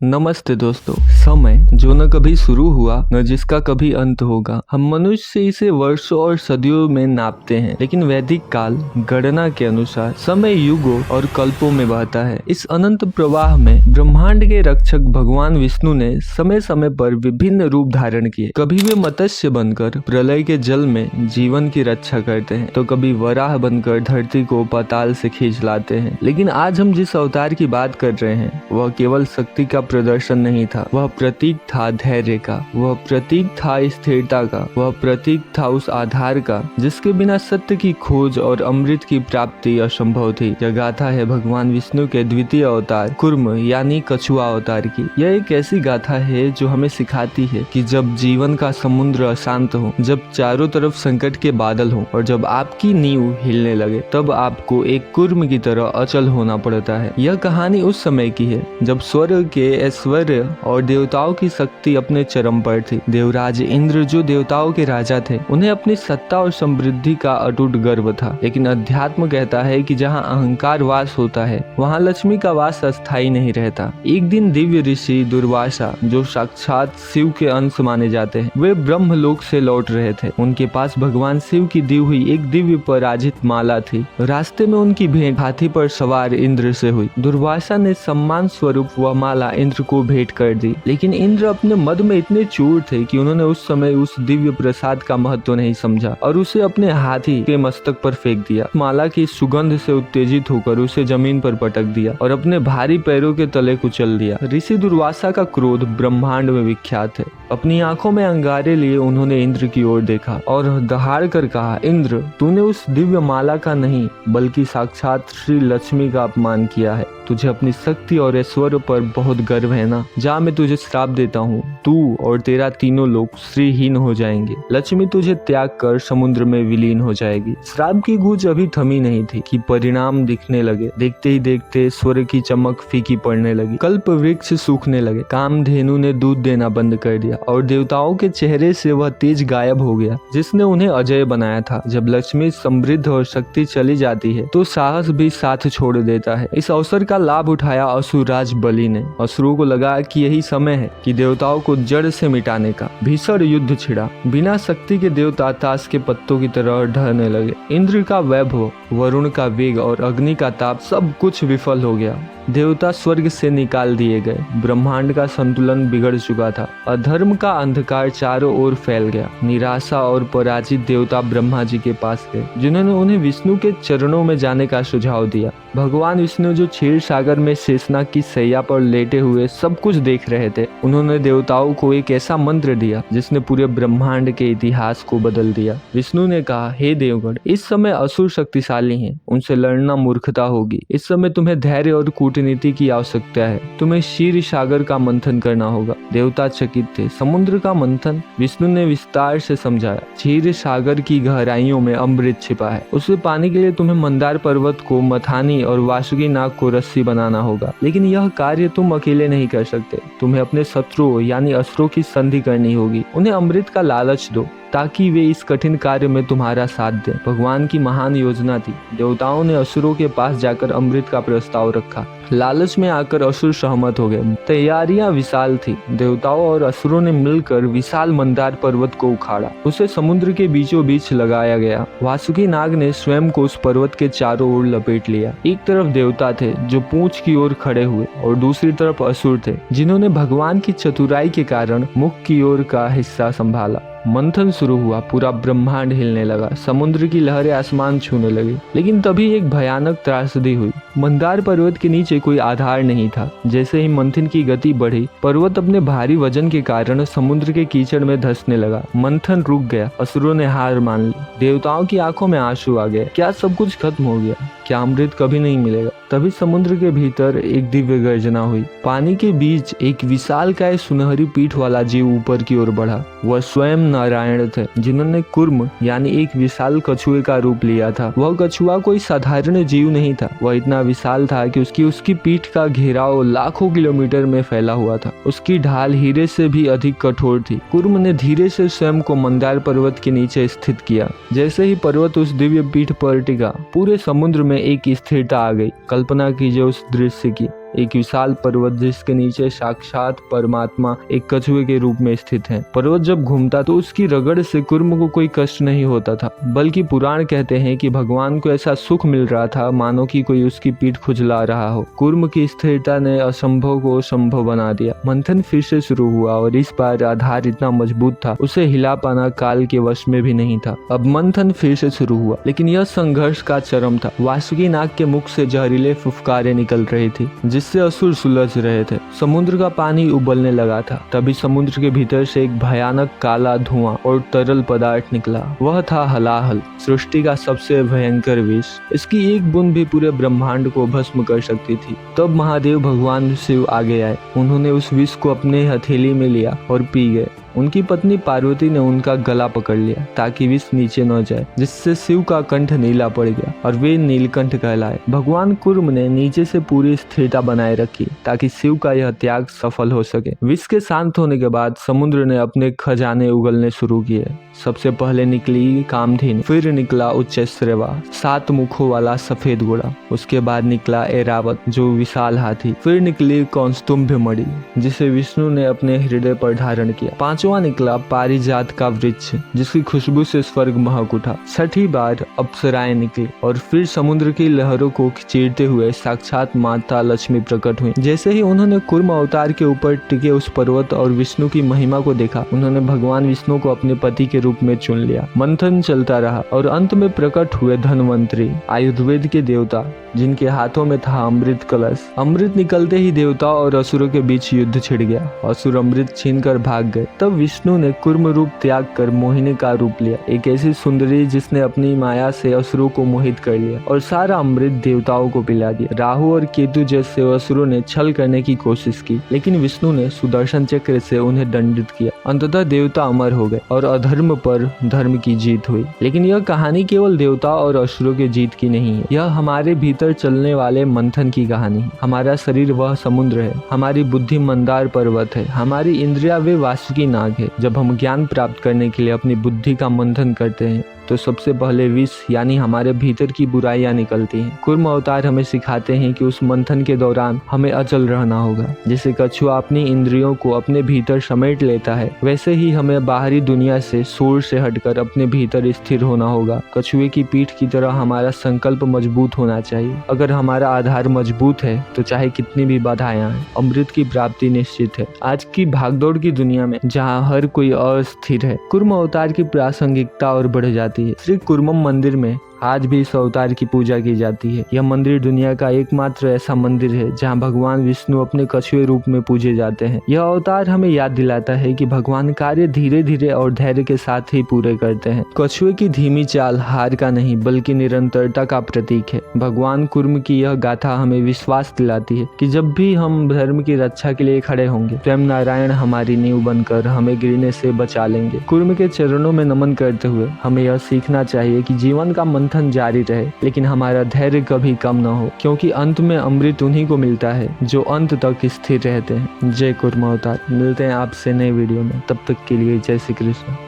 नमस्ते दोस्तों। समय जो न कभी शुरू हुआ न जिसका कभी अंत होगा। हम मनुष्य इसे वर्षों और सदियों में नापते हैं, लेकिन वैदिक काल गणना के अनुसार समय युगों और कल्पों में बहता है। इस अनंत प्रवाह में ब्रह्मांड के रक्षक भगवान विष्णु ने समय समय पर विभिन्न रूप धारण किए। कभी वे मत्स्य बनकर प्रलय के जल में जीवन की रक्षा करते हैं, तो कभी वराह बनकर धरती को पाताल से खींच लाते हैं। लेकिन आज हम जिस अवतार की बात कर रहे हैं वह केवल शक्ति का प्रदर्शन नहीं था, वह प्रतीक था धैर्य का, वह प्रतीक था स्थिरता का, वह प्रतीक था उस आधार का जिसके बिना सत्य की खोज और अमृत की प्राप्ति असंभव थी। यह गाथा है भगवान विष्णु के द्वितीय अवतार कुर्म यानी कछुआ अवतार की। यह एक ऐसी गाथा है जो हमें सिखाती है कि जब जीवन का समुद्र अशांत हो, जब चारों तरफ संकट के बादल हो और जब आपकी नींव हिलने लगे, तब आपको एक कुर्म की तरह अचल होना पड़ता है। यह कहानी उस समय की है जब स्वर्ग के ऐश्वर्य और देवताओं की शक्ति अपने चरम पर थी। देवराज इंद्र जो देवताओं के राजा थे, उन्हें अपनी सत्ता और समृद्धि का अटूट गर्व था। लेकिन अध्यात्म कहता है कि जहाँ अहंकार वास होता है, वहाँ लक्ष्मी का वास अस्थायी नहीं रहता। एक दिन दिव्य ऋषि दुर्वासा, जो साक्षात शिव के अंश माने जाते हैं, वे ब्रह्मलोक से लौट रहे थे। उनके पास भगवान शिव की दी हुई एक दिव्य पराजित माला थी। रास्ते में उनकी भेंट हाथी पर सवार इंद्र से हुई। दुर्वासा ने सम्मान स्वरूप वह माला इंद्र को भेंट कर दी, लेकिन इंद्र अपने मद में इतने चूर थे कि उन्होंने उस समय उस दिव्य प्रसाद का महत्व नहीं समझा और उसे अपने हाथी के मस्तक पर फेंक दिया। माला की सुगंध से उत्तेजित होकर उसे जमीन पर पटक दिया और अपने भारी पैरों के तले कुचल दिया। ऋषि दुर्वासा का क्रोध ब्रह्मांड में विख्यात है। अपनी आंखों में अंगारे लिए उन्होंने इंद्र की ओर देखा और दहाड़ कर कहा, इंद्र, तूने उस दिव्य माला का नहीं बल्कि साक्षात श्री लक्ष्मी का अपमान किया है। तुझे अपनी शक्ति और ऐश्वर्य पर बहुत गर्व है ना? जा, मैं तुझे श्राप देता हूँ, तू और तेरा तीनों लोग श्रीहीन हो जाएंगे। लक्ष्मी तुझे त्याग कर समुद्र में विलीन हो जाएगी। श्राप की गूंज अभी थमी नहीं थी कि परिणाम दिखने लगे। देखते ही देखते स्वर्ग की चमक फीकी पड़ने लगी, कल्प वृक्ष सूखने लगे, कामधेनु ने दूध देना बंद कर दिया और देवताओं के चेहरे से वह तेज गायब हो गया जिसने उन्हें अजय बनाया था। जब लक्ष्मी समृद्ध और शक्ति चली जाती है तो साहस भी साथ छोड़ देता है। इस अवसर का लाभ उठाया असुरराज बलि ने। असुरों को लगा कि यही समय है कि देवताओं को जड़ से मिटाने का। भीषण युद्ध छिड़ा। बिना शक्ति के देवता ताश के पत्तों की तरह ढहने लगे। इंद्र का वैभव, वरुण का वेग और अग्नि का ताप, सब कुछ विफल हो गया। देवता स्वर्ग से निकाल दिए गए। ब्रह्मांड का संतुलन बिगड़ चुका था। अधर्म का अंधकार चारों ओर फैल गया। निराशा और पराजित देवता ब्रह्मा जी के पास गए, जिन्होंने उन्हें विष्णु के चरणों में जाने का सुझाव दिया। भगवान विष्णु जो क्षीर सागर में शेषनाग की सैया पर लेटे हुए सब कुछ देख रहे थे, उन्होंने देवताओं को एक ऐसा मंत्र दिया जिसने पूरे ब्रह्मांड के इतिहास को बदल दिया। विष्णु ने कहा, हे देवगण, इस समय असुर शक्तिशाली हैं, उनसे लड़ना मूर्खता होगी। इस समय तुम्हें धैर्य और कूटनीति की आवश्यकता है। तुम्हें क्षीर सागर का मंथन करना होगा। देवता चकित थे। समुद्र का मंथन? विष्णु ने विस्तार से समझाया। क्षीर सागर की गहराइयों में अमृत छिपा है। उसे पाने के लिए तुम्हें मंदार पर्वत को मथानी और वासुकी नाग को रस्सी बनाना होगा। लेकिन यह कार्य तुम अकेले नहीं कर सकते। तुम्हें अपने शत्रुओं यानी असुरों की संधि करनी होगी। उन्हें अमृत का लालच दो ताकि वे इस कठिन कार्य में तुम्हारा साथ दें। भगवान की महान योजना थी। देवताओं ने असुरों के पास जाकर अमृत का प्रस्ताव रखा। लालच में आकर असुर सहमत हो गए। तैयारियां विशाल थी। देवताओं और असुरों ने मिलकर विशाल मंदार पर्वत को उखाड़ा। उसे समुद्र के बीचों बीच लगाया गया। वासुकी नाग ने स्वयं को उस पर्वत के चारों ओर लपेट लिया। एक तरफ देवता थे जो पूंछ की ओर खड़े हुए और दूसरी तरफ असुर थे जिन्होंने भगवान की चतुराई के कारण मुख की ओर का हिस्सा संभाला। मंथन शुरू हुआ। पूरा ब्रह्मांड हिलने लगा। समुद्र की लहरें आसमान छूने लगी। लेकिन तभी एक भयानक त्रासदी हुई। मंदार पर्वत के नीचे कोई आधार नहीं था। जैसे ही मंथन की गति बढ़ी, पर्वत अपने भारी वजन के कारण समुद्र के कीचड़ में धंसने लगा। मंथन रुक गया। असुरों ने हार मान ली। देवताओं की आंखों में आंसू आ गए। क्या सब कुछ खत्म हो गया? क्या अमृत कभी नहीं मिलेगा? तभी समुद्र के भीतर एक दिव्य गर्जना हुई। पानी के बीच एक विशालकाय सुनहरी पीठ वाला जीव ऊपर की ओर बढ़ा। वह स्वयं नारायण थे, जिन्होंने कुर्म यानी एक विशाल कछुए का रूप लिया था। वह कछुआ कोई साधारण जीव नहीं था। वह इतना विशाल था कि उसकी पीठ का घेराव लाखों किलोमीटर में फैला हुआ था। उसकी ढाल हीरे से भी अधिक कठोर थी। कुर्म ने धीरे से स्वयं को मंदार पर्वत के नीचे स्थित किया। जैसे ही पर्वत उस दिव्य पीठ पर टिका, पूरे समुद्र में एक स्थिरता आ गई। कल्पना कीजिए उस दृश्य की। एक विशाल पर्वत जिसके नीचे साक्षात परमात्मा एक कछुए के रूप में स्थित है। पर्वत जब घूमता तो उसकी रगड़ से कुर्म को कोई कष्ट नहीं होता था, बल्कि पुराण कहते हैं कि भगवान को ऐसा सुख मिल रहा था मानो कि कोई उसकी पीठ खुजला रहा हो। कुर्म की स्थिरता ने असंभव को संभव बना दिया। मंथन फिर से शुरू हुआ और इस बार आधार इतना मजबूत था उसे हिला पाना काल के वश में भी नहीं था। अब मंथन फिर से शुरू हुआ, लेकिन यह संघर्ष का चरम था। वासुकी नाग के मुख से जहरीले फुफकारे निकल रही थी जिससे असुर सुलझ रहे थे। समुद्र का पानी उबलने लगा था। तभी समुद्र के भीतर से एक भयानक काला धुआं और तरल पदार्थ निकला। वह था हलाहल, सृष्टि का सबसे भयंकर विष। इसकी एक बूंद भी पूरे ब्रह्मांड को भस्म कर सकती थी। तब महादेव भगवान शिव आगे आए। उन्होंने उस विष को अपने हथेली में लिया और पी गए। उनकी पत्नी पार्वती ने उनका गला पकड़ लिया ताकि विष नीचे न जाए, जिससे शिव का कंठ नीला पड़ गया और वे नीलकंठ कहलाए। भगवान कुर्म ने नीचे से पूरी स्थिरता बनाए रखी ताकि शिव का यह त्याग सफल हो सके। विष के शांत होने के बाद समुद्र ने अपने खजाने उगलने शुरू किए। सबसे पहले निकली कामधेनु, फिर निकला उच्चैश्रवा 7 मुखों वाला सफेद घोड़ा, उसके बाद निकला ऐरावत जो विशाल हाथी, फिर निकली कौस्तुभमणि जिसे विष्णु ने अपने हृदय पर धारण किया। 5वां निकला पारिजात का वृक्ष जिसकी खुशबू से स्वर्ग महक उठा। 6ठी बार अप्सराएं निकली और फिर समुद्र की लहरों को चीरते हुए साक्षात माता लक्ष्मी प्रकट हुई। जैसे ही उन्होंने कुर्म अवतार के ऊपर टिके उस पर्वत और विष्णु की महिमा को देखा, उन्होंने भगवान विष्णु को अपने पति के रूप में चुन लिया। मंथन चलता रहा और अंत में प्रकट हुए धन्वंतरी, आयुर्वेद के देवता, जिनके हाथों में था अमृत कलश। अमृत निकलते ही देवताओं और असुरों के बीच युद्ध छिड़ गया। असुर अमृत छीनकर भाग गए। तब विष्णु ने कुर्म रूप त्याग कर मोहिनी का रूप लिया, एक ऐसी सुंदरी जिसने अपनी माया से असुरों को मोहित कर लिया और सारा अमृत देवताओं को पिला दिया। राहु और केतु जैसे असुरों ने छल करने की कोशिश की, लेकिन विष्णु ने सुदर्शन चक्र से उन्हें दंडित किया। अंततः देवता अमर हो गए और अधर्म पर धर्म की जीत हुई। लेकिन यह कहानी केवल देवताओं और असुरों की जीत की नहीं है, यह हमारे भीतर चलने वाले मंथन की कहानी है। हमारा शरीर वह समुद्र है, हमारी बुद्धि मंदार पर्वत है, हमारी इंद्रिया वे वासुकी नाग है। जब हम ज्ञान प्राप्त करने के लिए अपनी बुद्धि का मंथन करते हैं तो सबसे पहले विष यानी हमारे भीतर की बुराइयां निकलती हैं। कुर्म अवतार हमें सिखाते हैं कि उस मंथन के दौरान हमें अचल रहना होगा। जैसे कछुआ अपनी इंद्रियों को अपने भीतर समेट लेता है, वैसे ही हमें बाहरी दुनिया से शोर से हटकर अपने भीतर स्थिर होना होगा। कछुए की पीठ की तरह हमारा संकल्प मजबूत होना चाहिए। अगर हमारा आधार मजबूत है तो चाहे कितनी भी बाधाएं आएं, अमृत की प्राप्ति निश्चित है। आज की भागदौड़ की दुनिया में जहाँ हर कोई अस्थिर है, कुर्म अवतार की प्रासंगिकता और बढ़ जाती है। श्री कुर्मम मंदिर में आज भी इस अवतार की पूजा की जाती है। यह मंदिर दुनिया का एकमात्र ऐसा मंदिर है जहां भगवान विष्णु अपने कछुए रूप में पूजे जाते हैं। यह अवतार हमें याद दिलाता है कि भगवान कार्य धीरे धीरे और धैर्य के साथ ही पूरे करते हैं। कछुए की धीमी चाल हार का नहीं बल्कि निरंतरता का प्रतीक है। भगवान कुर्म की यह गाथा हमें विश्वास दिलाती है कि जब भी हम धर्म की रक्षा के लिए खड़े होंगे, स्वयं नारायण हमारी नींव बनकर हमें गिरने से बचा लेंगे। कुर्म के चरणों में नमन करते हुए हमें यह सीखना चाहिए कि जीवन का मंथन जारी रहे, लेकिन हमारा धैर्य कभी कम न हो, क्योंकि अंत में अमृत उन्हीं को मिलता है जो अंत तक स्थिर रहते हैं। जय कुर्म अवतार। मिलते हैं आपसे नए वीडियो में, तब तक के लिए जय श्री कृष्ण।